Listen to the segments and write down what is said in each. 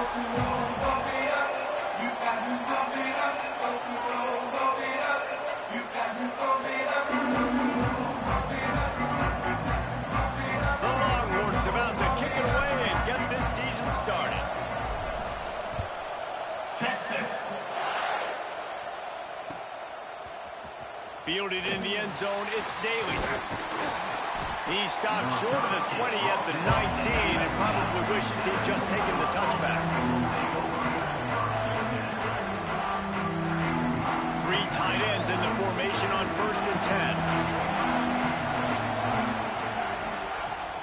The Longhorns about to kick it away and get this season started. Texas. Fielded in the end zone, it's Daly. He stopped short of the 20 at the 19 and probably wishes he'd just taken the touchback. 3 tight ends in the formation on 1st and 10.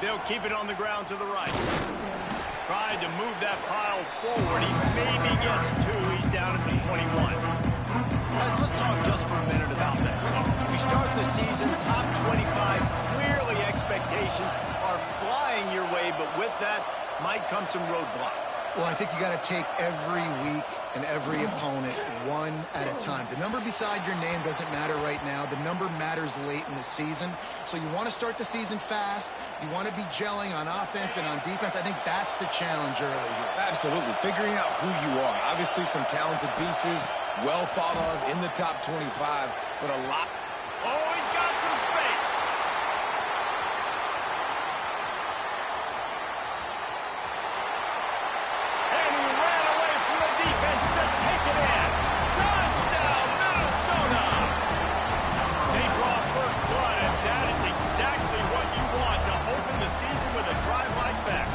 They'll keep it on the ground to the right. Tried to move that pile forward. He maybe gets 2. He's down at the 21. Guys, let's talk just for a minute about this. We start the season top 25. Clearly expectations are flying your way, but with that might come some roadblocks. Well, I think you got to take every week and every opponent one at a time. The number beside your name doesn't matter right now. The number matters late in the season. So you want to start the season fast. You want to be gelling on offense and on defense. I think that's the challenge early here. Absolutely. Figuring out who you are. Obviously some talented pieces, well thought of in the top 25, but a lot. Oh, he's got some space. And he ran away from the defense to take it in. Touchdown, Minnesota. They draw first blood, and that is exactly what you want to open the season with a drive like that.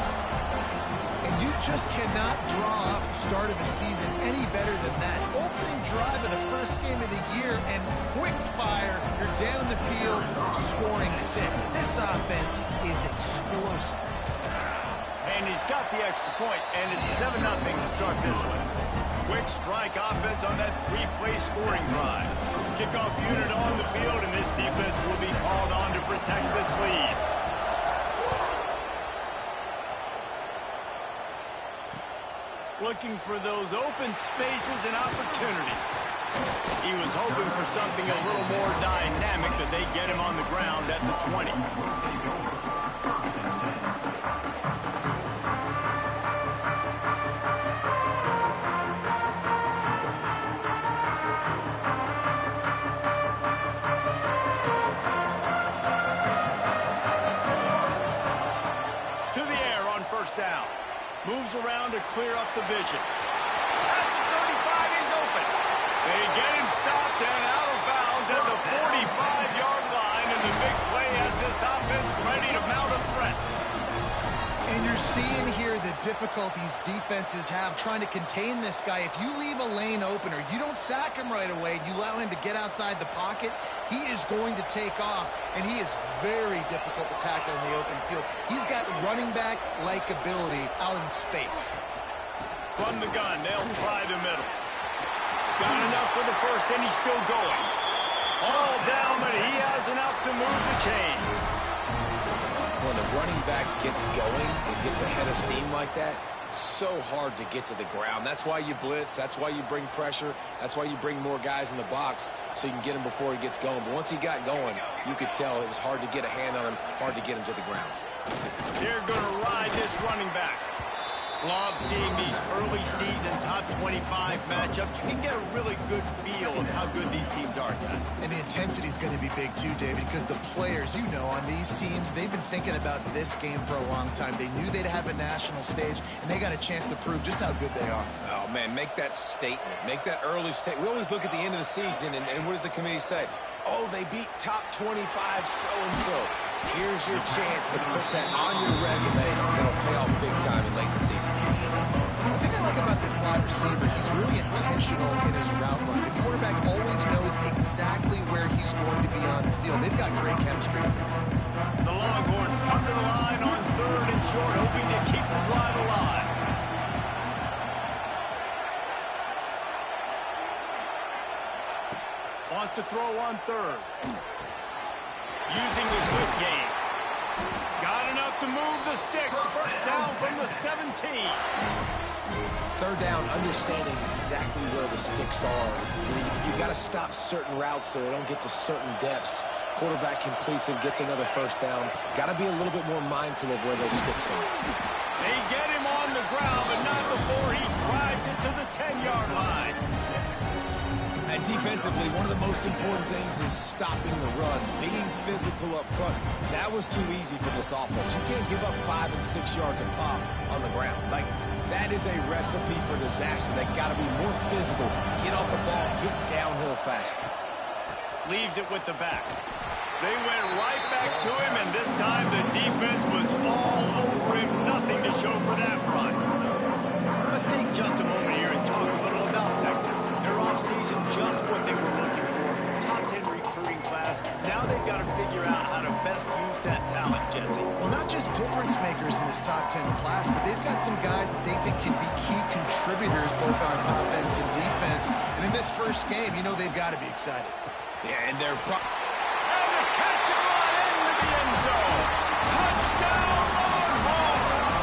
And you just cannot draw up the start of a season any better than that. Opening drive of the first game of the year and quick fire. You're down the field scoring 6. This offense is explosive. And he's got the extra point, and it's 7-0 to start this one. Quick strike offense on that 3-play scoring drive. Kickoff unit on the field, and this defense will be called on to protect this lead. Looking for those open spaces and opportunity. He was hoping for something a little more dynamic, but they get him on the ground at the 20. To the air on 1st down. Moves around to clear up the vision. At the 35, he's open. They get him stopped and out of bounds at the 45-yard line, and the big play has this offense ready to mount a threat. And you're seeing here the difficulties defenses have trying to contain this guy. If you leave a lane open or you don't sack him right away, you allow him to get outside the pocket, he is going to take off, and he is very difficult to tackle in the open field. He's got running back-like ability out in space. From the gun, they'll try the middle. Got enough for the first, and he's still going. All down, but he has enough to move the chains. When the running back gets going and gets ahead of steam like that, so hard to get to the ground. That's why you blitz. That's why you bring pressure. That's why you bring more guys in the box so you can get him before he gets going. But once he got going, you could tell it was hard to get a hand on him, hard to get him to the ground. They're going to ride this running back. Love seeing these early season top 25 matchups. You can get a really good feel of how good these teams are, guys. And the intensity is going to be big too, David, because the players, you know, on these teams, they've been thinking about this game for a long time. They knew they'd have a national stage, and they got a chance to prove just how good they are. Oh, man, make that statement. Make that early statement. We always look at the end of the season, and what does the committee say? Oh, they beat top 25 so-and-so. Here's your chance to put that on your resume that'll pay off big time in late in the season. The thing I like about this slot receiver, he's really intentional in his route run. The quarterback always knows exactly where he's going to be on the field. They've got great chemistry. The Longhorns come to the line on 3rd and short, hoping to keep the drive alive. Wants to throw on 3rd. Using the quick game. Got enough to move the sticks. First down from the 17. 3rd down, understanding exactly where the sticks are. You got to stop certain routes so they don't get to certain depths. Quarterback completes and gets another 1st down. Got to be a little bit more mindful of where those sticks are. They get him on the ground, but not before he And defensively, one of the most important things is stopping the run, being physical up front. That was too easy for this offense. You can't give up 5 and 6 yards a pop on the ground. Like, that is a recipe for disaster. They got to be more physical, get off the ball, get downhill faster. Leaves it with the back. They went right back to him, and this time the defense was all over him. Nothing to show for that run. Let's take just a moment here and talk a little about Texas. Their offseason, just what they were looking for. Top 10 recruiting class. Now they've got to figure out how to best use that talent, Jesse. Well, not just difference makers in this top 10 class, but they've got some guys that they think can be key contributors both on offense and defense. And in this first game, you know they've got to be excited. Yeah, and they're... And the catch and run into the end zone. Touchdown, Longhorns!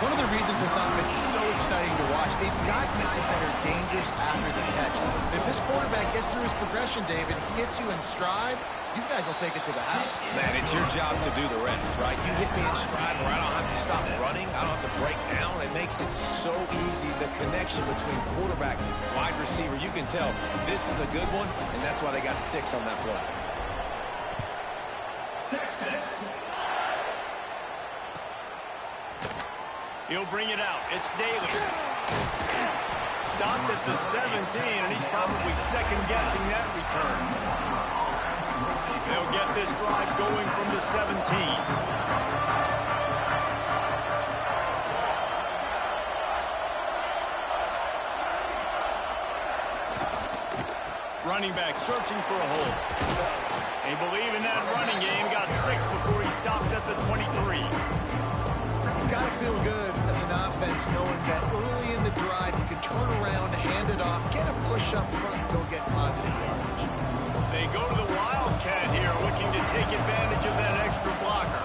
One of the reasons this offense is so exciting to watch, they've got guys that are dangerous after the catch. And if this quarterback gets through his progression, David, he hits you in stride, these guys will take it to the house. Man, it's your job to do the rest, right? You hit me in stride where I don't have to stop running. I don't have to break down. It makes it so easy. The connection between quarterback, wide receiver, you can tell this is a good one, and that's why they got 6 on that play. Texas. He'll bring it out. It's Daly. Stopped at the 17, and he's probably second-guessing that return. They'll get this drive going from the 17. Running back searching for a hole. They believe in that running game. Got 6 before he stopped at the 23. It's got to feel good as an offense knowing that early in the drive you can turn around, hand it off, get a push up front, go get positive yardage. They go to the Wildcat here, looking to take advantage of that extra blocker.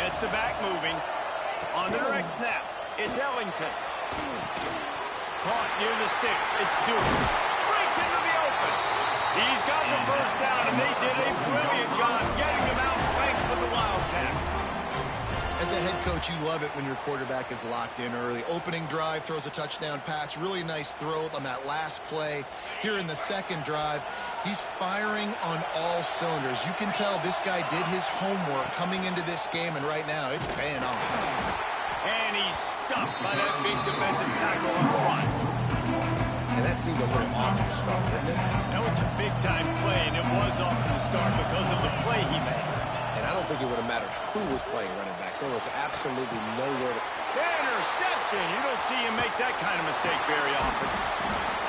Gets the back moving. On the direct snap, it's Ellington. Caught near the sticks, it's Duke. Breaks into the open. He's got the first down, and they did a brilliant job getting him out flanked with the Wildcat. As a head coach, you love it when your quarterback is locked in early. Opening drive, throws a touchdown pass. Really nice throw on that last play. Here in the second drive, he's firing on all cylinders. You can tell this guy did his homework coming into this game, and right now it's paying off. And he's stuffed by that big defensive tackle up front. And that seemed a little off from the start, didn't it? That was a big-time play, and it was off from the start because of the play he made. And I don't think it would have mattered who was playing running back. There was absolutely nowhere to... Interception! You don't see him make that kind of mistake very often.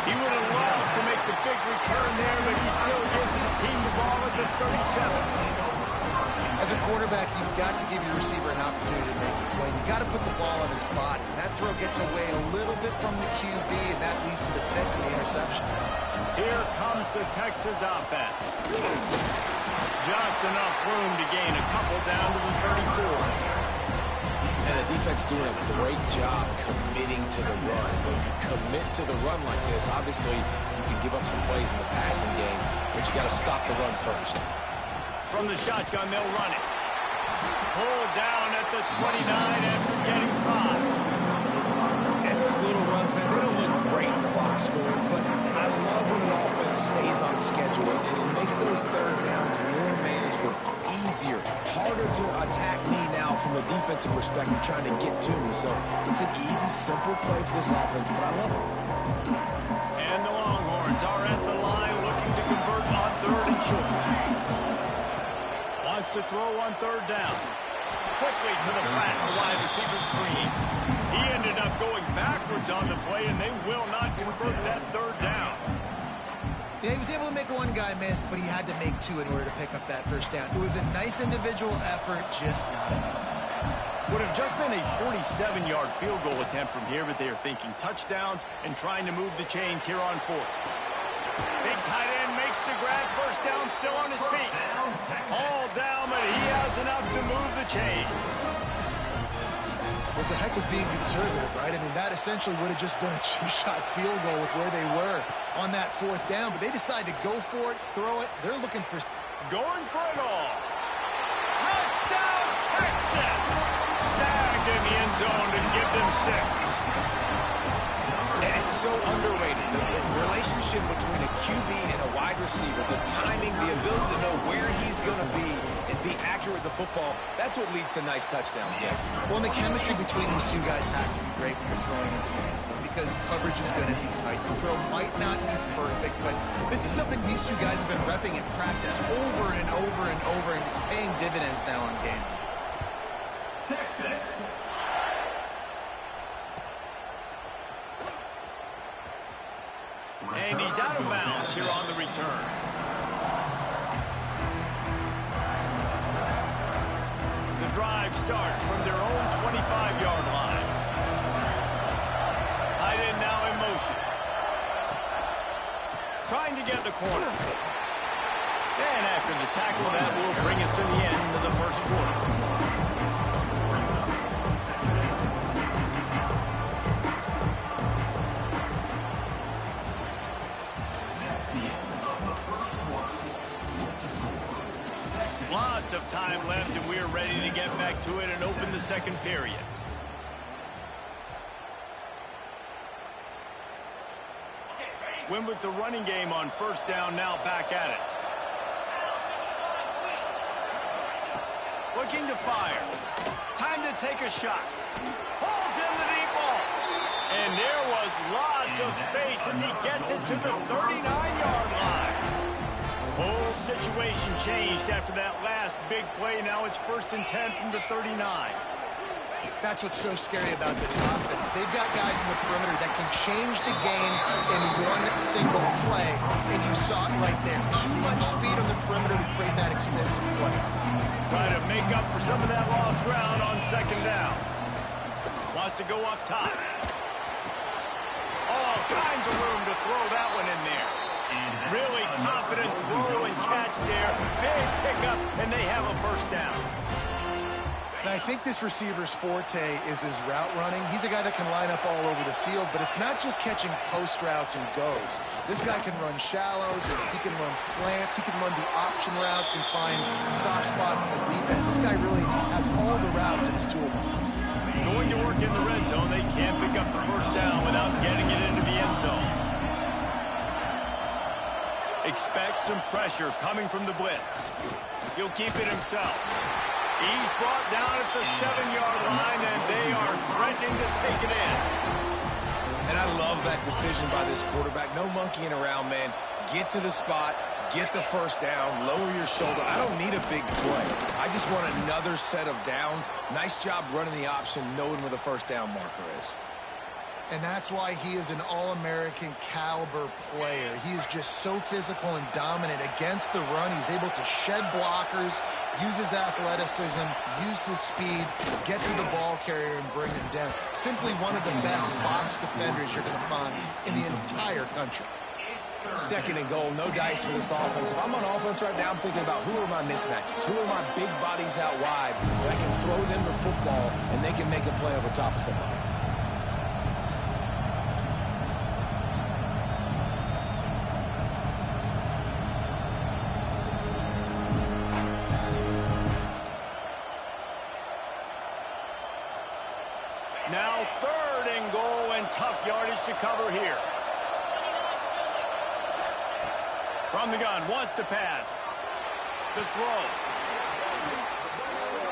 He would have loved to make the big return there, but he still gives his team the ball at the 37. As a quarterback, you've got to give your receiver an opportunity to make the play. You've got to put the ball on his body. And that throw gets away a little bit from the QB, and that leads to the tip and the interception. Here comes the Texas offense. Just enough room to gain a couple down to the 34. And the defense doing a great job committing to the run. When you commit to the run like this, obviously you can give up some plays in the passing game, but you got to stop the run first. From the shotgun, they'll run it. Pulled down at the 29 after getting 5. And those little runs, man, they don't look great in the box score, but I love when an offense stays on schedule, and it makes those third downs more manageable, easier, harder to attack me now from a defensive perspective trying to get to me. So it's an easy, simple play for this offense, but I love it. And the Longhorns are at the line looking to convert on 3rd and short. Wants to throw on 3rd down. Quickly to the flat, the wide receiver screen. He ended up going backwards on the play, and they will not convert that 3rd down. Yeah, he was able to make one guy miss, but he had to make 2 in order to pick up that first down. It was a nice individual effort, just not enough. Would have just been a 47-yard field goal attempt from here, but they are thinking touchdowns and trying to move the chains here on 4th. Big tight end makes the grab, first down, still on his feet. All down, but he has enough to move the chains. Well, it's a heck of being conservative, right? I mean, that essentially would have just been a two-shot field goal with where they were on that 4th down, but they decided to go for it, throw it. They're looking for... Going for it all. Touchdown, Texas! Snagged in the end zone to give them 6. And it's so underrated. The relationship connection between a QB and a wide receiver, the timing, the ability to know where he's going to be and be accurate with the football, that's what leads to nice touchdowns, Jesse. Well, and the chemistry between these two guys has to be great when you're throwing into the end zone because coverage is going to be tight. The throw might not be perfect, but this is something these two guys have been repping in practice over and over and over, and it's paying dividends now on game. Texas. And he's out of bounds here on the return. The drive starts from their own 25-yard line. Tight end now in motion. Trying to get the corner. And after the tackle, that will bring us to the end of the first quarter. Lots of time left, and we're ready to get back to it and open the second period. Win with the running game on first down, now back at it. Looking to fire. Time to take a shot. Pulls in the deep ball. And there was lots of space as he gets it to the 39-yard line. Whole situation changed after that last big play. Now it's 1st and 10 from the 39. That's what's so scary about this offense. They've got guys in the perimeter that can change the game in one single play, and you saw it right there. Too much speed on the perimeter to create that explosive play. Try to make up for some of that lost ground on second down. Wants to go up top. All kinds of room to throw that one in there. Really confident throw and catch there. Big pickup, and they have a first down. And I think this receiver's forte is his route running. He's a guy that can line up all over the field, but it's not just catching post routes and goes. This guy can run shallows, and he can run slants, he can run the option routes and find soft spots in the defense. This guy really has all the routes in his toolbox. Going to work in the red zone, they can't pick up the first down without getting it into the end zone. Expect some pressure coming from the blitz. He'll keep it himself. He's brought down at the 7-yard line, and they are threatening to take it in. And I love that decision by this quarterback. No monkeying around, man. Get to the spot, get the first down, lower your shoulder. I don't need a big play. I just want another set of downs. Nice job running the option, knowing where the first down marker is. And that's why he is an All-American caliber player. He is just so physical and dominant against the run. He's able to shed blockers, use his athleticism, use his speed, get to the ball carrier and bring him down. Simply one of the best box defenders you're going to find in the entire country. 2nd and goal, no dice for this offense. If I'm on offense right now, I'm thinking about who are my mismatches? Who are my big bodies out wide where I can throw them the football and they can make a play over top of somebody. Now 3rd and goal, and tough yardage to cover here. From the gun, wants to pass. The throw.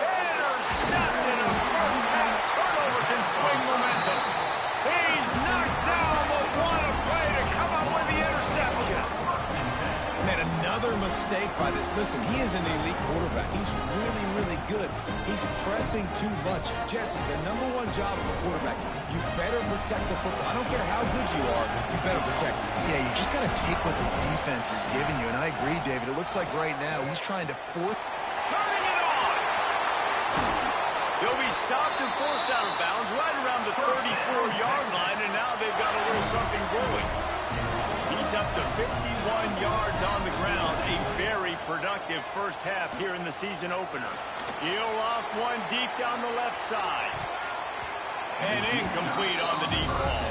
Intercepted. A first half turnover can swing momentum. He's knocked down, but what a play to come up with the interception. Man, another mistake by this. Listen, he is an elite quarterback. He's really, really good. He's pressing too much. Jesse, the #1 job of a quarterback, you better protect the football. I don't care how good you are, you better protect it. Yeah, you just got to take what the defense is giving you. And I agree, David. It looks like right now he's trying to force. Turning it on. He'll be stopped and forced out of bounds right around the 34-yard line, and now they've got a little something brewing. He's up to 51 yards on the ground. A very productive first half here in the season opener. He'll loft one deep down the left side. And incomplete on the deep ball.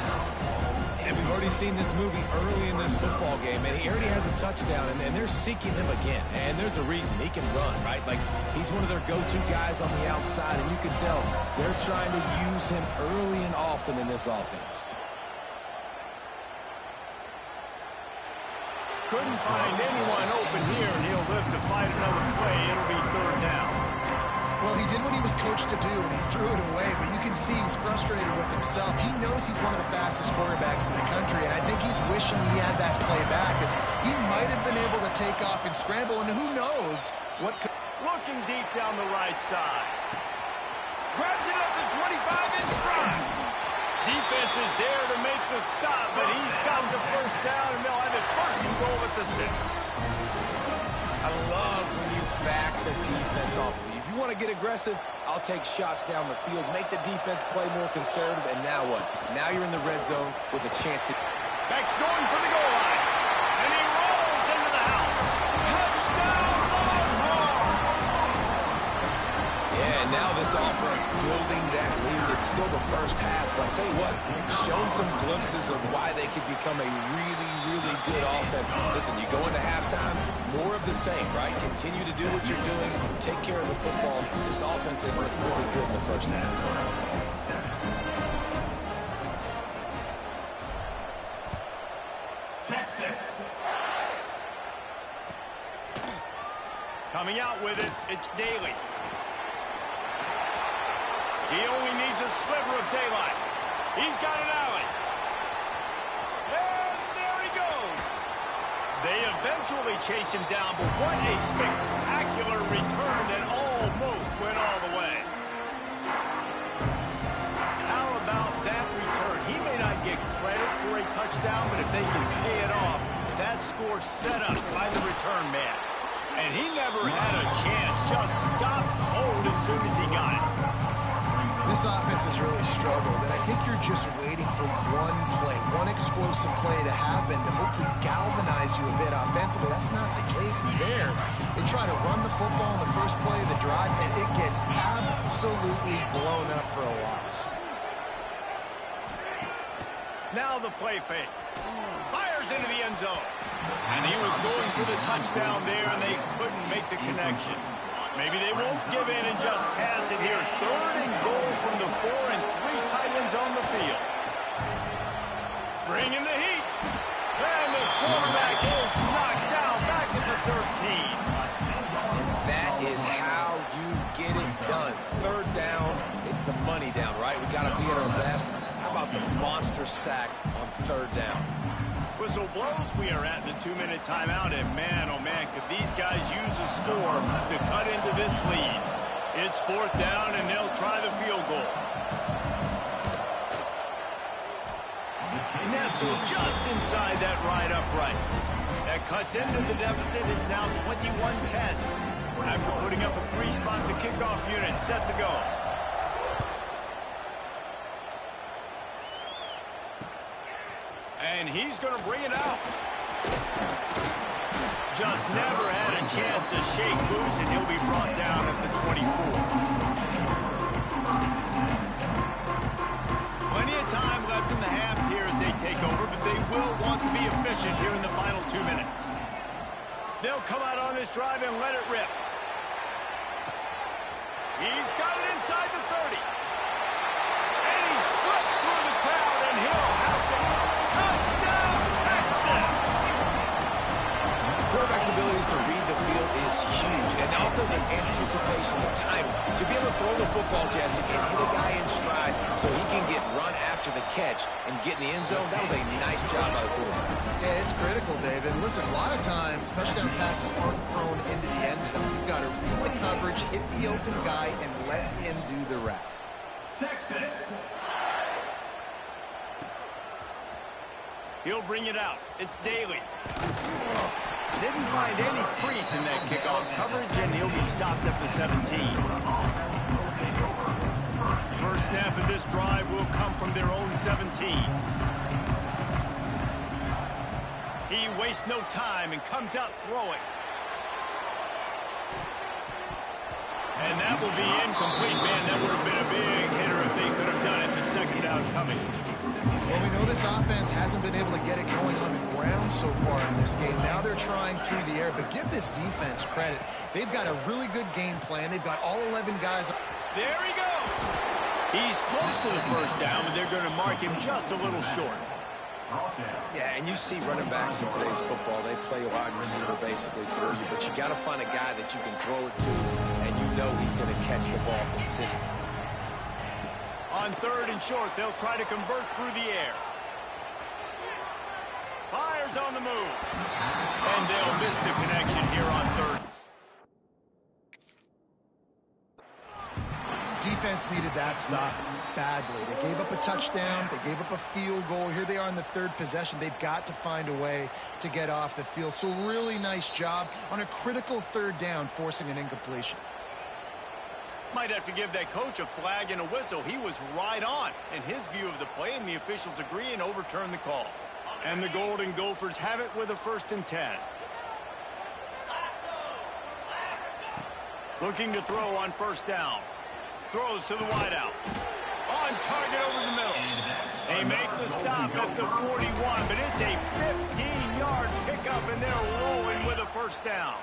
And we've already seen this movie early in this football game, and he already has a touchdown, and they're seeking him again. And there's a reason. He can run, right? Like, he's one of their go-to guys on the outside, and you can tell they're trying to use him early and often in this offense. couldn't find anyone open here, and he'll live to fight another play. It'll be third down. Well, he did what he was coached to do, and he threw it away, but you can see he's frustrated with himself. He knows he's one of the fastest quarterbacks in the country, and I think he's wishing he had that play back, as he might have been able to take off and scramble, and who knows what could... Looking deep down the right side. Grabs it up to 25 in stride. Defense is there to make the stop, but he's got the first down, and they'll have it first and goal at the 6. I love when you back the defense off of you. If you want to get aggressive, I'll take shots down the field, make the defense play more conservative, and now what? Now you're in the red zone with a chance to... Beck's going for the goal line, and he rolls into the house. Touchdown, Longhorns! Yeah, and now this offense building that lead. It's still the first half, but I'll tell you what, shown some glimpses of why they could become a really, really good offense. Listen, you go into halftime, more of the same, right? Continue to do what you're doing, take care of the football. This offense has looked really good in the first half. Texas. Coming out with it, it's Daly. He only needs a sliver of daylight. He's got an alley. And there he goes. They eventually chase him down, but what a spectacular return that almost went all the way. How about that return? He may not get credit for a touchdown, but if they can pay it off, that score's set up by the return man. And he never had a chance, just stopped cold as soon as he got it. This offense has really struggled, and I think you're just waiting for one play, one explosive play to happen to hopefully galvanize you a bit offensively. That's not the case there. They try to run the football in the first play of the drive, and it gets absolutely blown up for a loss. Now the play fake. Fires into the end zone. And he was going for the touchdown there, and they couldn't make the connection. Maybe they won't give in and just pass it here. Third and goal from the 4 and 3 tight ends on the field. Bringing the heat. And the quarterback is knocked down back at the 13. And that is how you get it done. Third down, it's the money down, right? We got to be at our best. How about the monster sack on third down? Whistle blows, we are at the 2-minute timeout, and man, oh man, could these guys use a score to cut into this lead. It's fourth down, and they'll try the field goal. Nestled just inside that right upright. That cuts into the deficit. It's now 21-10. After putting up a 3-spot, the kickoff unit set to go. And he's going to bring it out. Just never had a chance to shake loose, and he'll be brought down at the 24. Plenty of time left in the half here as they take over, but they will want to be efficient here in the final 2 minutes. They'll come out on this drive and let it rip. He's got it inside the 30. And he slipped through the crowd, and he'll have some. Touchdown, Texas! Quarterback's abilities to read the field is huge, and also the anticipation, the timing. To be able to throw the football, Jesse, and hit a guy in stride so he can get run after the catch and get in the end zone, that was a nice job by the quarterback. Yeah, it's critical, David. Listen, a lot of times, touchdown passes aren't thrown into the end zone. You've got to read the coverage, hit the open guy, and let him do the rest. Texas. He'll bring it out. It's Daly. Didn't find any crease in that kickoff coverage, and he'll be stopped at the 17. First snap of this drive will come from their own 17. He wastes no time and comes out throwing. And that will be incomplete, man. That would have been a big hitter if they could have done it, but second down coming. Well, we know this offense hasn't been able to get it going on the ground so far in this game. Now they're trying through the air, but give this defense credit. They've got a really good game plan. They've got all 11 guys. There he goes. He's close to the first down, but they're going to mark him just a little short. Yeah, and you see running backs in today's football, they play wide receiver basically for you, but you got to find a guy that you can throw it to, and you know he's going to catch the ball consistently. On 3rd and short, they'll try to convert through the air. Fires on the move. And they'll miss the connection here on 3rd. Defense needed that stop badly. They gave up a touchdown. They gave up a field goal. Here they are in the 3rd possession. They've got to find a way to get off the field. So really nice job on a critical 3rd down, forcing an incompletion. Might have to give that coach a flag and a whistle. He was right on in his view of the play, and the officials agree and overturn the call. And the Golden Gophers have it with a 1st and 10. Looking to throw on 1st down. Throws to the wideout. On target over the middle. They make the stop at the 41, but it's a 15-yard pickup, and they're rolling with a 1st down.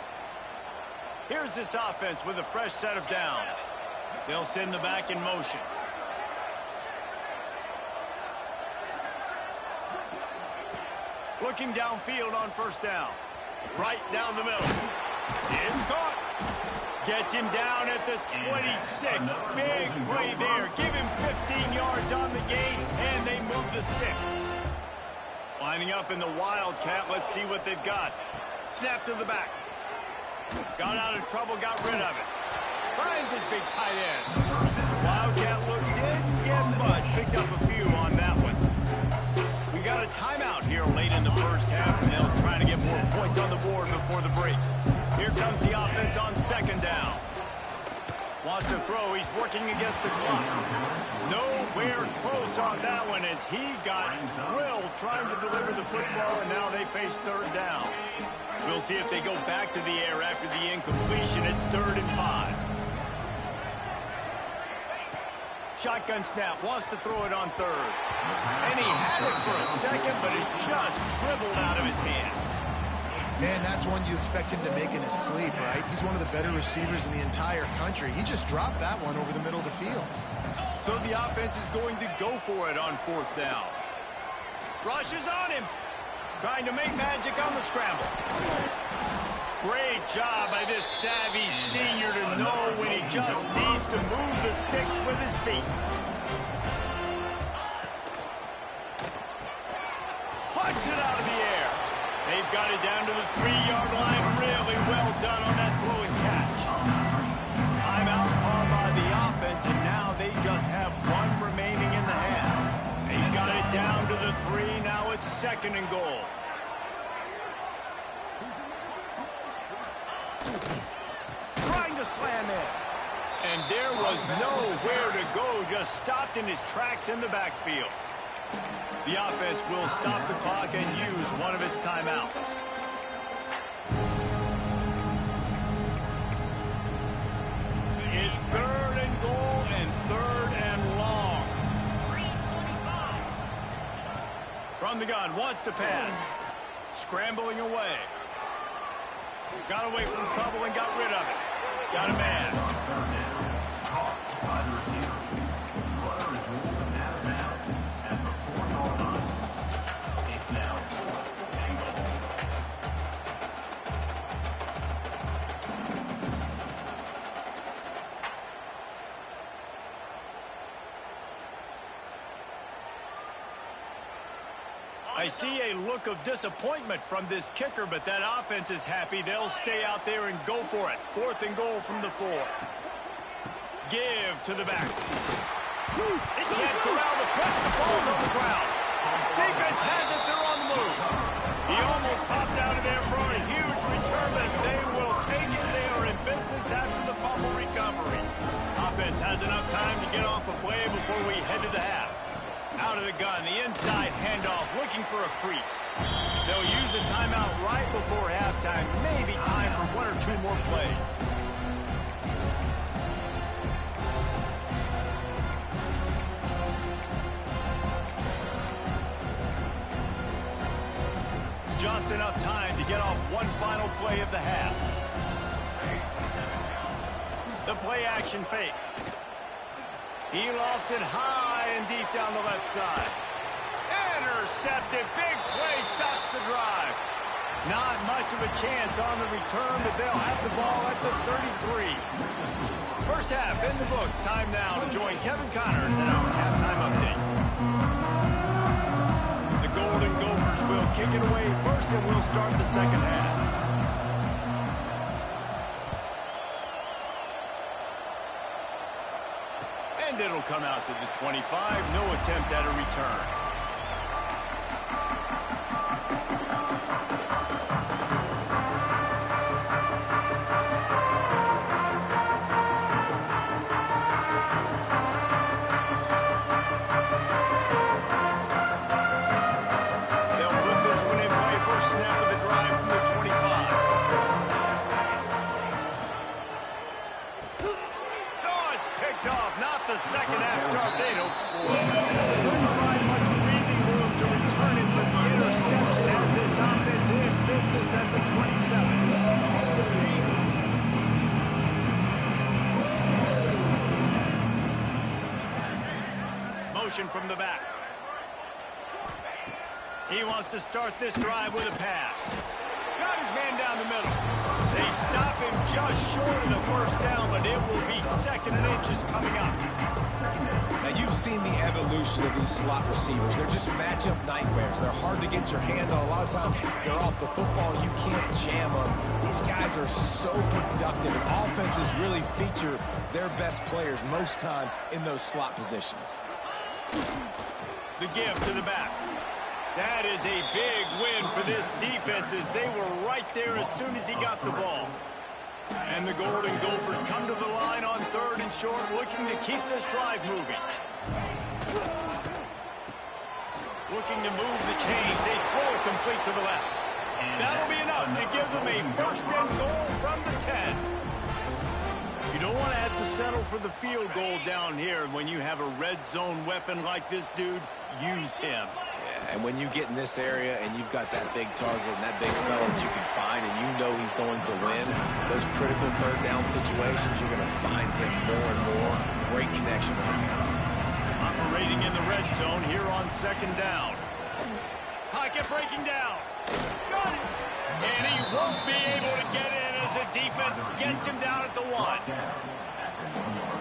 Here's this offense with a fresh set of downs. They'll send the back in motion. Looking downfield on 1st down. Right down the middle. It's caught. Gets him down at the 26. Big play there. Give him 15 yards on the gain, and they move the sticks. Lining up in the Wildcat. Let's see what they've got. Snap to the back. Got out of trouble, got rid of it. Finds his big tight end. Wildcat look didn't get much. Picked up a few on that one. We got a timeout here late in the 1st half, and they'll try to get more points on the board before the break. Here comes the offense on 2nd down. Wants to throw. He's working against the clock. Nowhere close on that one as he got drilled trying to deliver the football, and now they face 3rd down. We'll see if they go back to the air after the incompletion. It's 3rd and 5. Shotgun snap. Wants to throw it on 3rd. And he had it for a second, but it just dribbled out of his hands. Man, that's one you expect him to make in his sleep, right? He's one of the better receivers in the entire country. He just dropped that one over the middle of the field. So the offense is going to go for it on 4th down. Rushes on him. Trying to make magic on the scramble. Great job by this savvy senior to know when he just needs to move the sticks with his feet. Puts it out of the air. They've got it down to the 3-yard line. Really well done on that throw and catch. Timeout called by the offense, and now they just have 1 remaining in the half. They got it down to the 3. Now it's 2nd and goal. Trying to slam in. And there was nowhere to go. Just stopped in his tracks in the backfield. The offense will stop the clock and use one of its timeouts. It's 3rd and goal and 3rd and long. From the gun, wants to pass. Scrambling away. Got away from trouble and got rid of it. Got a man. I see a look of disappointment from this kicker, but that offense is happy. They'll stay out there and go for it. 4th and goal from the 4. Give to the back. He can't corral the press. The ball's on the ground. Defense has it. They're on the move. He almost popped out of there for a huge return, but they will take it. They are in business after the fumble recovery. Offense has enough time to get off a play before we head to the half. Out of the gun, the inside handoff, looking for a crease. They'll use a timeout right before halftime. Maybe time for 1 or 2 more plays. Just enough time to get off one final play of the half. The play action fake. He lofts it high and deep down the left side. Intercepted. Big play stops the drive. Not much of a chance on the return, but they'll have the ball at the 33. First half in the books. Time now to join Kevin Connors in our halftime update. The Golden Gophers will kick it away first, and we'll start the second half. And it'll come out to the 25. No attempt at a return. Second half start they hoped for. Couldn't find much breathing room to return it, but the interception has this offense in business at the 27. Motion from the back. He wants to start this drive with a pass. Got his man down the middle. They stop him just short of the first down, but it will be second and inches coming up. Now, you've seen the evolution of these slot receivers. They're just matchup nightmares. They're hard to get your hand on. A lot of times, they're off the football. You can't jam them. These guys are so productive, and offenses really feature their best players most time in those slot positions. The give to the back. That is a big win for this defense as they were right there as soon as he got the ball. And the Golden Gophers come to the line on third and short, looking to keep this drive moving. Looking to move the chains. They throw it complete to the left. That'll be enough to give them a first and goal from the 10. You don't want to have to settle for the field goal down here. When you have a red zone weapon like this dude, use him. And when you get in this area and you've got that big target and that big fella that you can find and you know he's going to win, those critical third down situations, you're going to find him more and more. Great connection right there. Operating in the red zone here on second down. Pocket breaking down. Got it. And he won't be able to get in as the defense gets him down at the 1.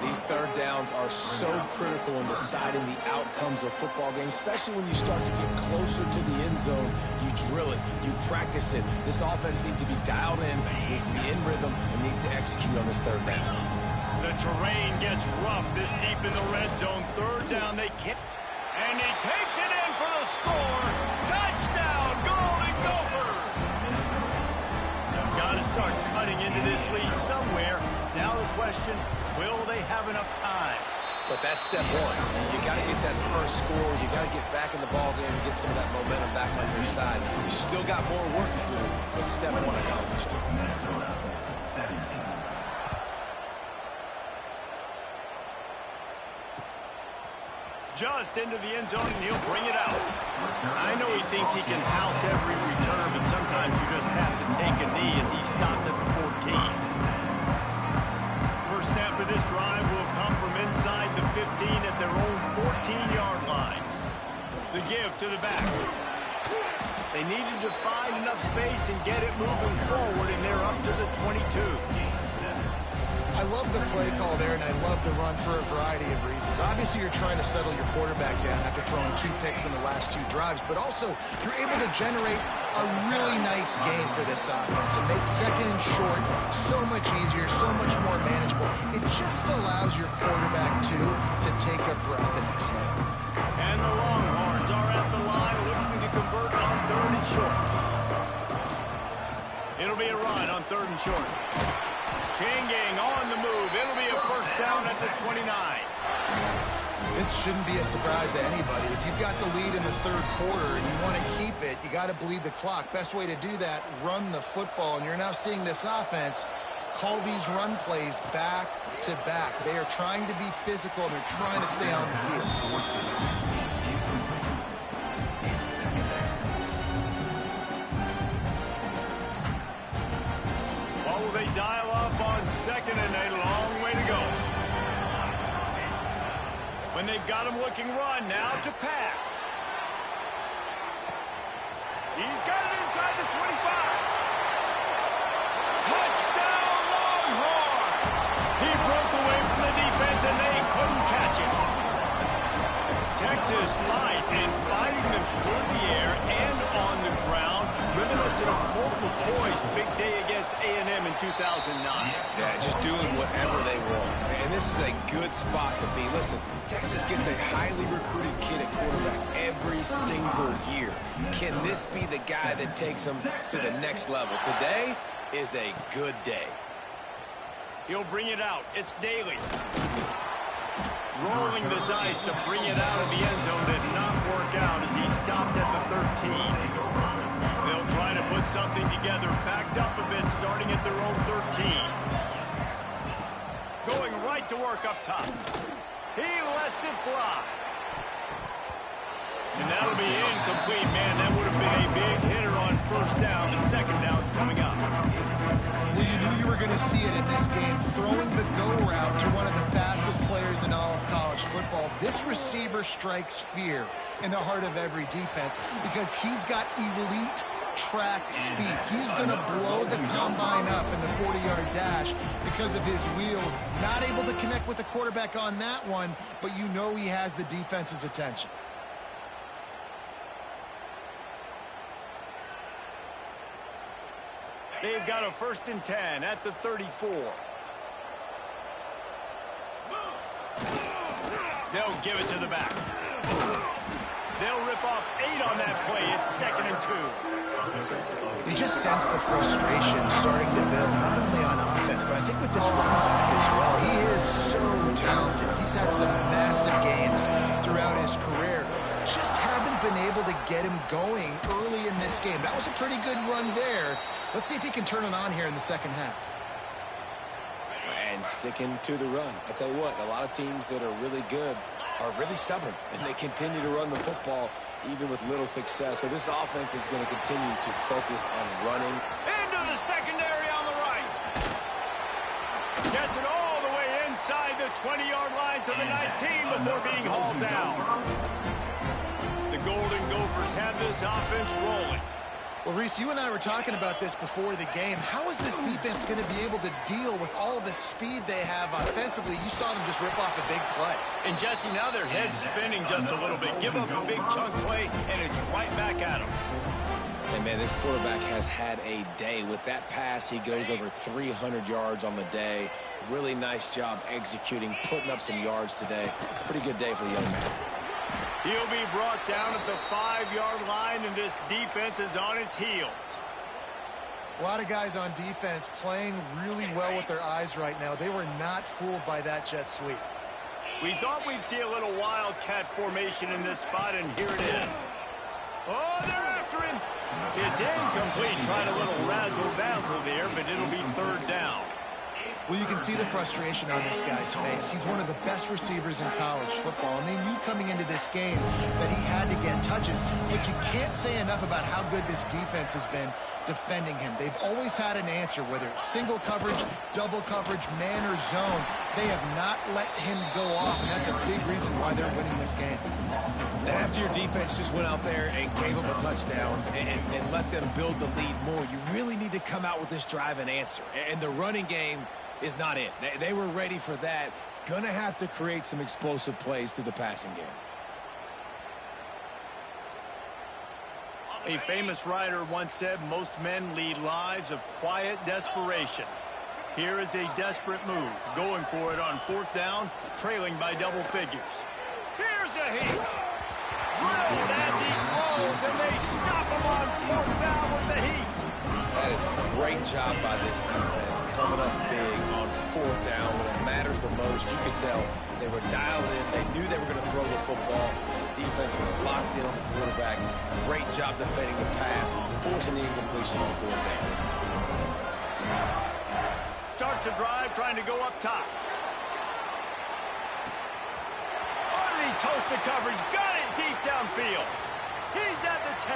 These third downs are so critical in deciding the outcomes of football games, especially when you start to get closer to the end zone. You drill it, you practice it. This offense needs to be dialed in, needs to be in rhythm, and needs to execute on this third down. The terrain gets rough this deep in the red zone. Third down, they can't. And he takes it in for the score. Touchdown, Golden Gophers! Got to start cutting into this lead somewhere. Now the question, will they have enough time? But that's step one. You got to get that first score. You got to get back in the ball game and get some of that momentum back on your side. You still got more work to do, but step one accomplished. Just into the end zone, and he'll bring it out. I know he thinks he can house every return, but sometimes you just have to take a knee as he stopped at the 14. First snap of this drive will come from inside the 15 at their own 14-yard line. The give to the back. They needed to find enough space and get it moving forward, and they're up to the 22. I love the play call there, and I love the run for a variety of reasons. Obviously, you're trying to settle your quarterback down after throwing 2 picks in the last 2 drives, but also you're able to generate a really nice game for this offense and make second and short so much easier, so much more manageable. It just allows your quarterback, too, to take a breath and exhale. And the Longhorns are at the line looking to convert on third and short. It'll be a run on third and short. Changing on the move. It'll be a first down at the 29. This shouldn't be a surprise to anybody. If you've got the lead in the third quarter and you want to keep it, you got to bleed the clock. Best way to do that, run the football. And you're now seeing this offense call these run plays back to back. They are trying to be physical, and they're trying to stay on the field. Will they dial up on second, and a long way to go. When they've got him looking run, now to pass. He's got it inside the 25. Touchdown, Longhorns! He broke away from the defense, and they couldn't catch him. Texas fighting them through the air and on the ground, reminiscent of Colt McCoy's big day against A&M in 2009. Yeah, just doing whatever they want. And this is a good spot to be. Listen, Texas gets a highly recruited kid at quarterback every single year. Can this be the guy that takes them to the next level? Today is a good day. He'll bring it out. It's Daly. Rolling the dice to bring it out of the end zone did not work out as he stopped at the 13. They'll try to put something together, backed up a bit, starting at their own 13. Going right to work up top. He lets it fly. And that'll be incomplete, man. That would have been a big hitter on first down, and second down's coming up. Well, you knew you were going to see it in this game, throwing the go route to one of the fastest players in all of college football. This receiver strikes fear in the heart of every defense because he's got elite track speed. He's going to blow the combine up in the 40-yard dash because of his wheels. Not able to connect with the quarterback on that one, but you know he has the defense's attention. They've got a 1st and 10 at the 34. They'll give it to the back. They'll rip off 8 on that play. It's 2nd and 2. You just sense the frustration starting to build, not only on offense, but I think with this running back as well. He is so talented. He's had some massive games throughout his career. Just haven't been able to get him going early in this game. That was a pretty good run there. Let's see if he can turn it on here in the second half. And sticking to the run. I tell you what, a lot of teams that are really good are really stubborn, and they continue to run the football even with little success. So this offense is going to continue to focus on running. Into the secondary on the right. Gets it all the way inside the 20-yard line to the 19 before being hauled down. The Golden Gophers have this offense rolling. Well, Reese, you and I were talking about this before the game. How is this defense going to be able to deal with all the speed they have offensively? You saw them just rip off a big play. And, Jesse, now their head's spinning just a little bit. Give up a big chunk play, and it's right back at them. And, man, this quarterback has had a day. With that pass, he goes over 300 yards on the day. Really nice job executing, putting up some yards today. Pretty good day for the young man. He'll be brought down at the 5-yard line, and this defense is on its heels. A lot of guys on defense playing really well with their eyes right now. They were not fooled by that jet sweep. We thought we'd see a little wildcat formation in this spot, and here it is. Oh, they're after him. It's incomplete. Tried a little razzle-dazzle there, but it'll be 3rd down. Well, you can see the frustration on this guy's face. He's one of the best receivers in college football, and they knew coming into this game that he had to get touches, but you can't say enough about how good this defense has been defending him. They've always had an answer, whether it's single coverage, double coverage, man or zone. They have not let him go off, and that's a big reason why they're winning this game. And after your defense just went out there and gave them a touchdown and let them build the lead more, you really need to come out with this drive and answer. And the running game is not it. They were ready for that. Gonna have to create some explosive plays through the passing game. A famous writer once said, most men lead lives of quiet desperation. Here is a desperate move, going for it on 4th down, trailing by double figures. Here's a heat. Drilled as he rolls, and they stop him on 4th down with the heat. That is a great job by this defense, coming up big on 4th down when it matters the most. You could tell they were dialed in. They knew they were going to throw the football. The defense was locked in on the quarterback. Great job defending the pass, forcing the incompletion on 4th down. Starts a drive, trying to go up top. Underneath toasted coverage, got it deep downfield. He's at the 10.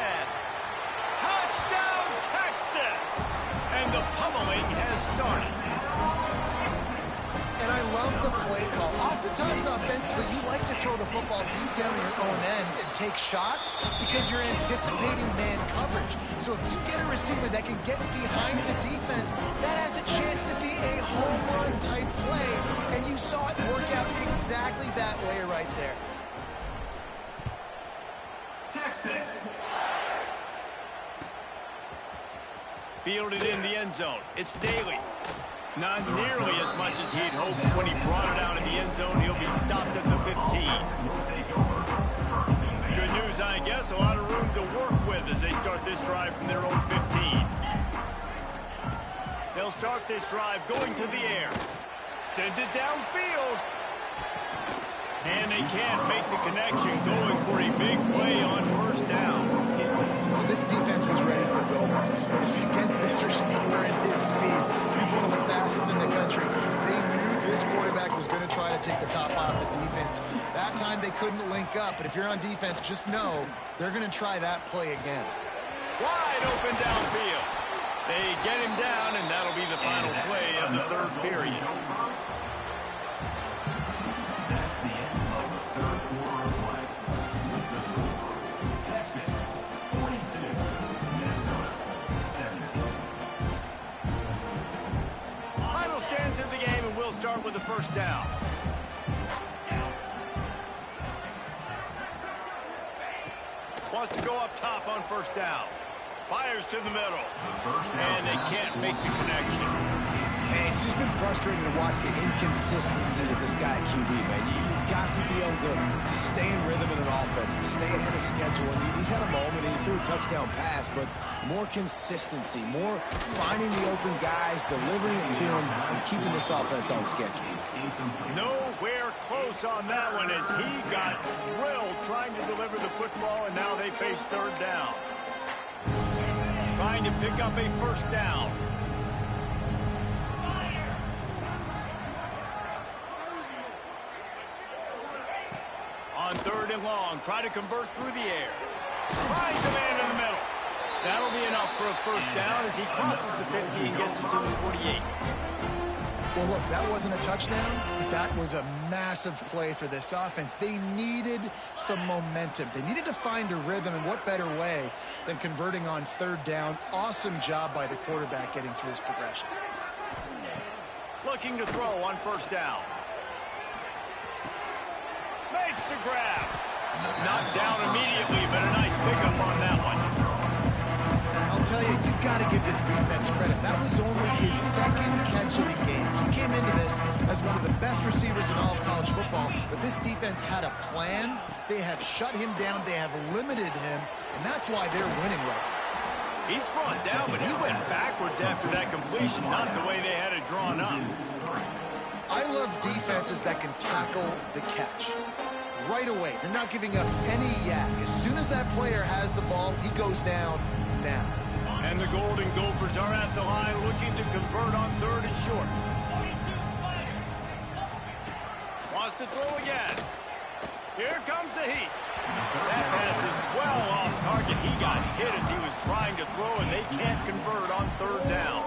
Touchdown, Texas! And the pummeling has started. And I love the play call. Oftentimes offensively, you like to throw the football deep down your own end and take shots because you're anticipating man coverage. So if you get a receiver that can get behind the defense, that has a chance to be a home run type play, and you saw it work out exactly that way right there. Texas. Fielded in the end zone. It's Daly. Not nearly as much as he'd hoped. When he brought it out in the end zone, he'll be stopped at the 15. Good news, I guess. A lot of room to work with as they start this drive from their own 15. They'll start this drive going to the air. Sends it downfield. And they can't make the connection, going for a big play on first down. Well, this defense was ready for go runs. Against this receiver and his speed, he's one of the fastest in the country. They knew this quarterback was going to try to take the top off the defense. That time they couldn't link up, but if you're on defense, just know they're going to try that play again. Wide open downfield. They get him down, and that'll be the final play of the third period. Start with the first down. Wants to go up top on first down. Fires to the middle. And they can't make the connection. Man, it's just been frustrating to watch the inconsistency of this guy at QB, man. You've got to be able to stay in rhythm in an offense, to stay ahead of schedule. And he's had a moment and he threw a touchdown pass, but more consistency, more finding the open guys, delivering it to them, and keeping this offense on schedule. Nowhere close on that one as he got drilled trying to deliver the football, and now they face third down. Trying to pick up a first down. On third and long, try to convert through the air. Finds a man in the middle. That'll be enough for a first down as he crosses the 50 and gets it to the 48. Well, look, that wasn't a touchdown, but that was a massive play for this offense. They needed some momentum. They needed to find a rhythm, and what better way than converting on third down. Awesome job by the quarterback getting through his progression. Looking to throw on first down. Makes the grab. Knocked down immediately, but a nice pickup on that one. I'll tell you, you've got to give this defense credit. That was only his second catch of the game. He came into this as one of the best receivers in all of college football, but this defense had a plan. They have shut him down. They have limited him, and that's why they're winning right now. He's brought down, but he went backwards after that completion, not the way they had it drawn up. I love defenses that can tackle the catch right away. You're not giving up any yak. As soon as that player has the ball, he goes down now. And the Golden Gophers are at the line looking to convert on third and short. Wants to throw again. Here comes the heat. That pass is well off target. He got hit as he was trying to throw, and they can't convert on third down.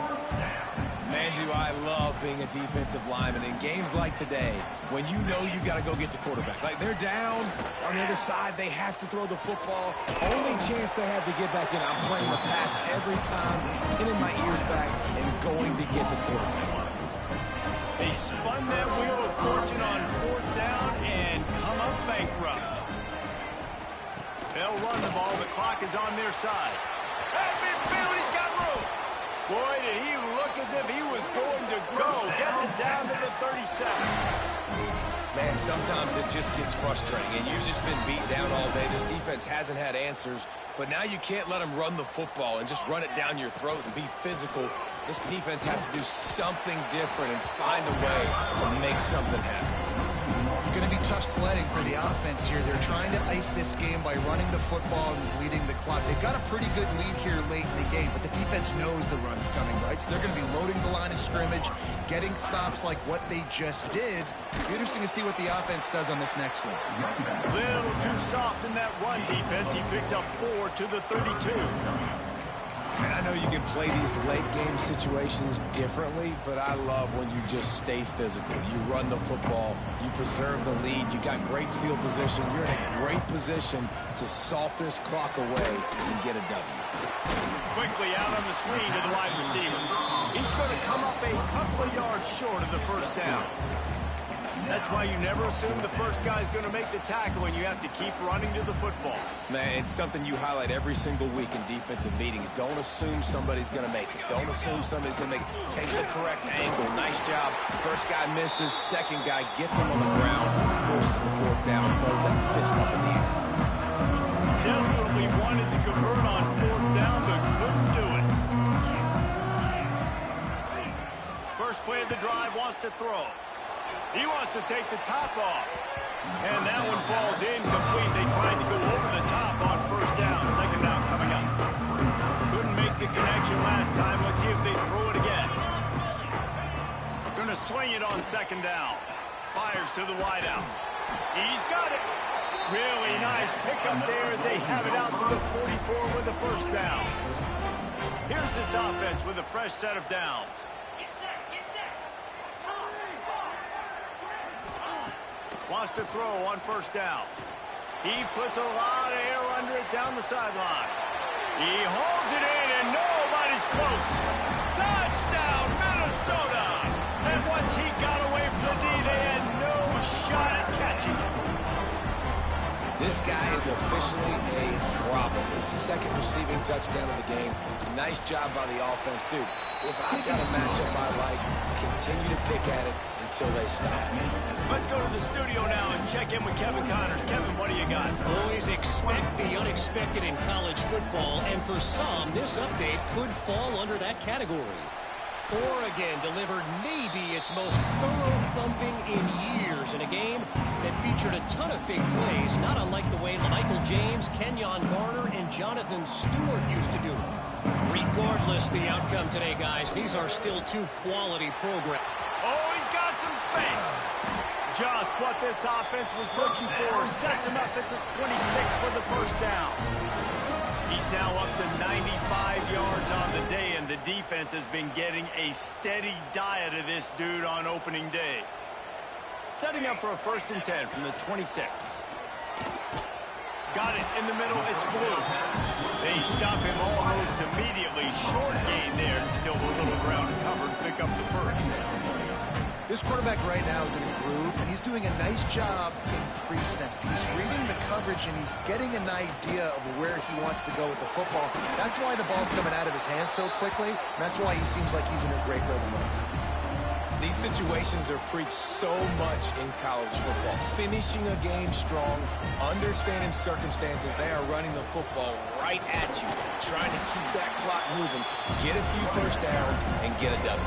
Man, do I love being a defensive lineman in games like today when you know you got to go get the quarterback. Like, they're down on the other side. They have to throw the football. Only chance they have to get back in. I'm playing the pass every time, pinning my ears back and going to get the quarterback. They spun that wheel of fortune on fourth down and come up bankrupt. They'll run the ball. The clock is on their side. At midfield, he's got room. Boy, did he look as if he was going to go. Gets it down to the 37. Man, sometimes it just gets frustrating, and you've just been beat down all day. This defense hasn't had answers, but now you can't let them run the football and just run it down your throat and be physical. This defense has to do something different and find a way to make something happen. It's going to be tough sledding for the offense here. They're trying to ice this game by running the football and bleeding the clock. They've got a pretty good lead here late in the game, but the defense knows the run's coming, right? So they're going to be loading the line of scrimmage, getting stops like what they just did. It'll be interesting to see what the offense does on this next one. Little too soft in that run defense. He picks up 4 to the 32. And know you can play these late game situations differently, but I love when you just stay physical. You run the football, you preserve the lead, you got great field position, you're in a great position to salt this clock away and get a W. Quickly out on the screen to the wide receiver. He's going to come up a couple of yards short of the first down. That's why you never assume the first guy's going to make the tackle, and you have to keep running to the football. Man, it's something you highlight every single week in defensive meetings. Don't assume somebody's going to make it. Don't assume somebody's going to make it. Take the correct angle. Nice job. First guy misses. Second guy gets him on the ground, forces the fourth down, throws that fist up in the air. Desperately wanted to convert on fourth down, but couldn't do it. First play of the drive, wants to throw. He wants to take the top off. And that one falls incomplete. They tried to go over the top on first down. Second down coming up. Couldn't make the connection last time. Let's see if they throw it again. Going to swing it on second down. Fires to the wideout. He's got it. Really nice pickup there as they have it out to the 44 with the first down. Here's this offense with a fresh set of downs. Wants to throw on first down. He puts a lot of air under it down the sideline. He holds it in, and nobody's close. Touchdown, Minnesota! And once he got away from the D, they had no shot at catching it. This guy is officially a problem. His second receiving touchdown of the game. Nice job by the offense, dude. If I've got a matchup I like, continue to pick at it until they stop. Let's go to the studio now and check in with Kevin Connors. Kevin, what do you got? Always expect the unexpected in college football, and for some, this update could fall under that category. Oregon delivered maybe its most thorough thumping in years in a game that featured a ton of big plays, not unlike the way Michael James, Kenyon Garner, and Jonathan Stewart used to do it. Regardless the outcome today, guys, these are still two quality programs. Oh, he's got some space. Just what this offense was looking for. Sets him up at the 26 for the first down. He's now up to 95 yards on the day, and the defense has been getting a steady diet of this dude on opening day. Setting up for a 1st and 10 from the 26. Got it in the middle. It's Blue. They stop him almost immediately. Short gain there, and still a little ground covered. Pick up the first. This quarterback right now is in a groove, and he's doing a nice job in pre-snap. He's reading the coverage, and he's getting an idea of where he wants to go with the football. That's why the ball's coming out of his hands so quickly, and that's why he seems like he's in a great rhythm right now. These situations are preached so much in college football. Finishing a game strong, understanding circumstances. They are running the football right at you, trying to keep that clock moving, get a few first downs, and get a W.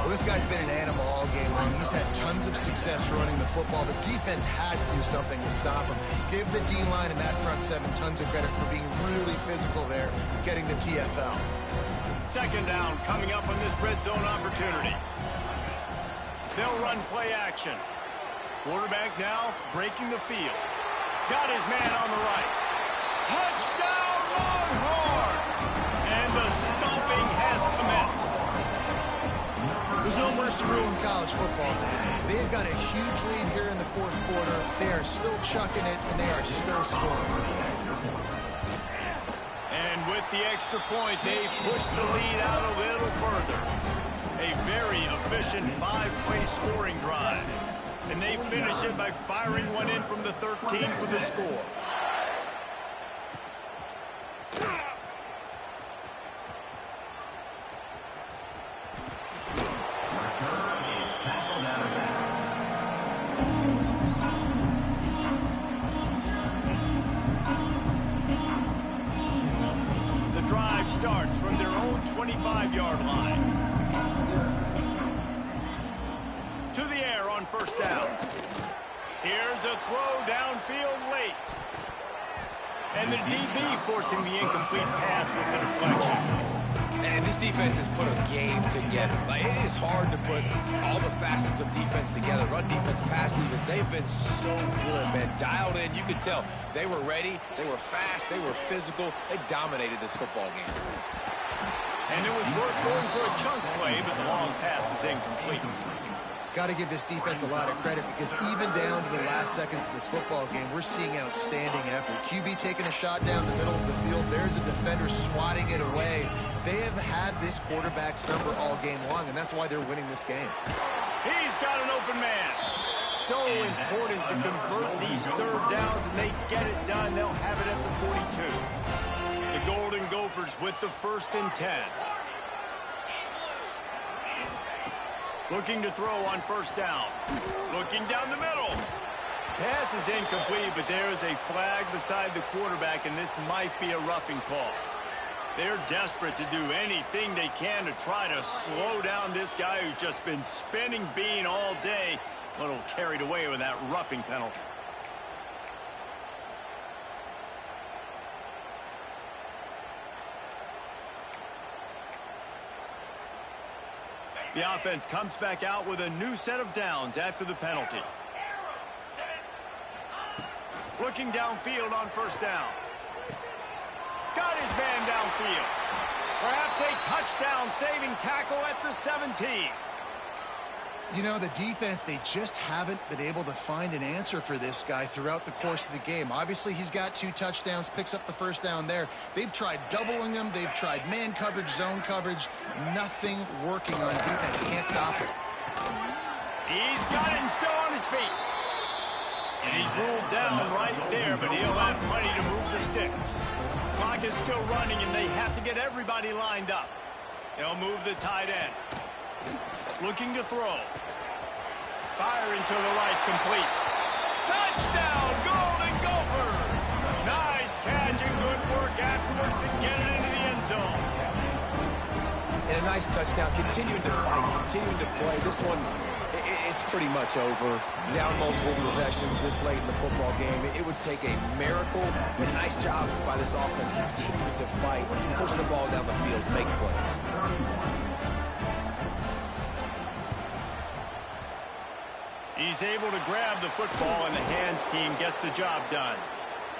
Well, this guy's been an animal all game long. He's had tons of success running the football. The defense had to do something to stop him. Give the D-line and that front seven tons of credit for being really physical there, getting the TFL. Second down coming up on this red zone opportunity. They'll run play action. Quarterback now breaking the field. Got his man on the right. Touchdown Longhorn! And the stomping has commenced. There's no mercy rule in college football, man. They've got a huge lead here in the 4th quarter. They are still chucking it, and they are still scoring. And with the extra point, they push the lead out a little further. A very efficient 5-play scoring drive. And they finish it by firing one in from the 13 for the score. The drive starts from their own 25-yard line. To the air on first down. Here's a throw downfield late. And the DB forcing the incomplete pass with the deflection. And this defense has put a game together. Like, it is hard to put all the facets of defense together. Run defense, pass defense, they've been so good, man. Dialed in, you could tell. They were ready, they were fast, they were physical. They dominated this football game. And it was worth going for a chunk play, but the long pass is incomplete. Got to give this defense a lot of credit because even down to the last seconds of this football game, we're seeing outstanding effort. QB taking a shot down the middle of the field. There's a defender swatting it away. They have had this quarterback's number all game long, and that's why they're winning this game. He's got an open man. So important to convert these third downs, and they get it done. They'll have it at the 42. The Golden Gophers with the 1st and 10. Looking to throw on 1st down. Looking down the middle. Pass is incomplete, but there is a flag beside the quarterback, and this might be a roughing call. They're desperate to do anything they can to try to slow down this guy who's just been spinning bean all day. A little carried away with that roughing penalty. The offense comes back out with a new set of downs after the penalty. Looking downfield on 1st down. Got his man downfield. Perhaps a touchdown-saving tackle at the 17. You know, the defense, they just haven't been able to find an answer for this guy throughout the course of the game. Obviously, he's got 2 touchdowns, picks up the 1st down there. They've tried doubling him. They've tried man coverage, zone coverage. Nothing working on defense. Can't stop him. He's got it and still on his feet. And he's ruled down right there, but he'll have plenty to move the sticks. Clock is still running, and they have to get everybody lined up. They'll move the tight end. Looking to throw. Firing to the right, complete. Touchdown, Golden Gophers! Nice catch and good work afterwards to get it into the end zone. And a nice touchdown, continuing to fight, continuing to play. This one, it's pretty much over. Down multiple possessions this late in the football game. It would take a miracle, but nice job by this offense continuing to fight, push the ball down the field, make plays. He's able to grab the football, and the hands team gets the job done.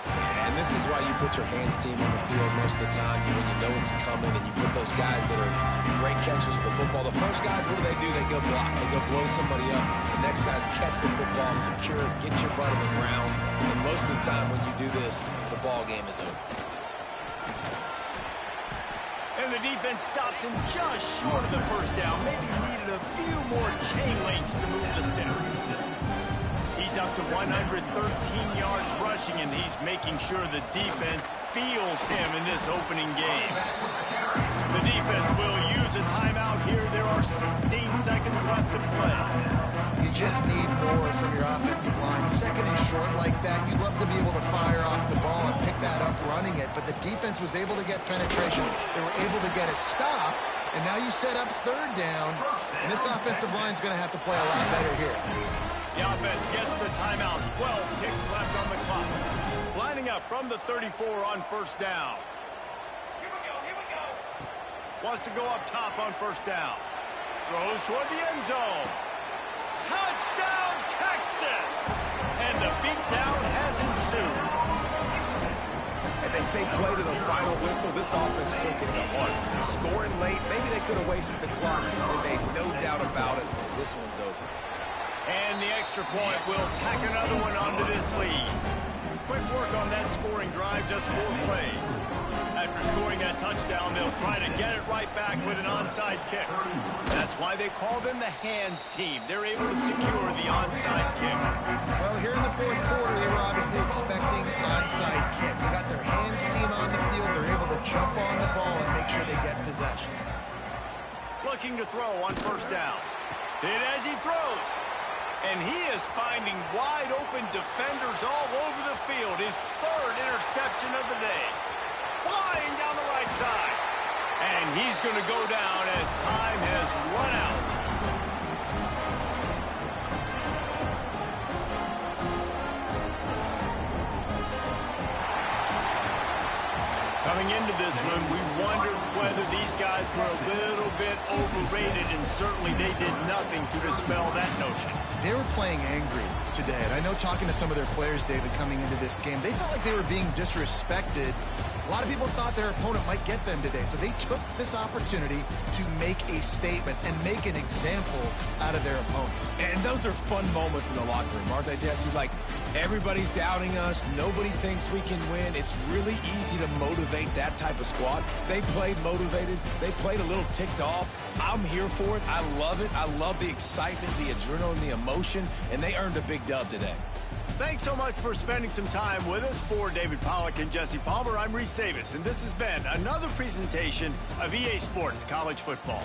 And this is why you put your hands team on the field most of the time when you know it's coming, and you put those guys that are great catchers of the football. The first guys, what do? They go block. They go blow somebody up. The next guys catch the football, secure it, get your butt on the ground. And most of the time when you do this, the ball game is over. And the defense stops him just short of the 1st down. Maybe needed a few more chain links to move the sticks. He's up to 113 yards rushing, and he's making sure the defense feels him in this opening game. The defense will use a timeout here. There are 16 seconds left to play. You just need more from your offensive line. 2nd and short like that, you'd love to be able to fire off the ball and pick that up running it, but the defense was able to get penetration. They were able to get a stop, and now you set up 3rd down, and this offensive line is going to have to play a lot better here. The offense gets the timeout. 12 ticks left on the clock. Lining up from the 34 on 1st down. Here we go. Wants to go up top on 1st down. Throws toward the end zone. Touchdown, Texas! And the beatdown has ensued. And they say play to the final whistle. This offense took it to heart. Scoring late, maybe they could have wasted the clock, but they no doubt about it. This one's over. And the extra point will tack another one onto this lead. Quick work on that scoring drive, just 4 plays. After scoring that touchdown, they'll try to get it right back with an onside kick. That's why they call them the hands team. They're able to secure the onside kick. Well, here in the 4th quarter, they were obviously expecting an onside kick. They got their hands team on the field. They're able to jump on the ball and make sure they get possession. Looking to throw on 1st down. Hit as he throws. And he is finding wide-open defenders all over the field. His 3rd interception of the day. Flying down the right side. And he's going to go down as time has run out. Coming into this one, we wondered whether these guys were a little bit overrated, and certainly they did nothing to dispel that notion. They were playing angry today, and I know talking to some of their players, David, coming into this game, they felt like they were being disrespected A lot of people thought their opponent might get them today, so they took this opportunity to make a statement and make an example out of their opponent. And those are fun moments in the locker room, aren't they, Jesse? Like, everybody's doubting us. Nobody thinks we can win. It's really easy to motivate that type of squad. They played motivated. They played a little ticked off. I'm here for it. I love it. I love the excitement, the adrenaline, the emotion, and they earned a big dub today. Thanks so much for spending some time with us. For David Pollack and Jesse Palmer, I'm Reese Davis, and this has been another presentation of EA Sports College Football.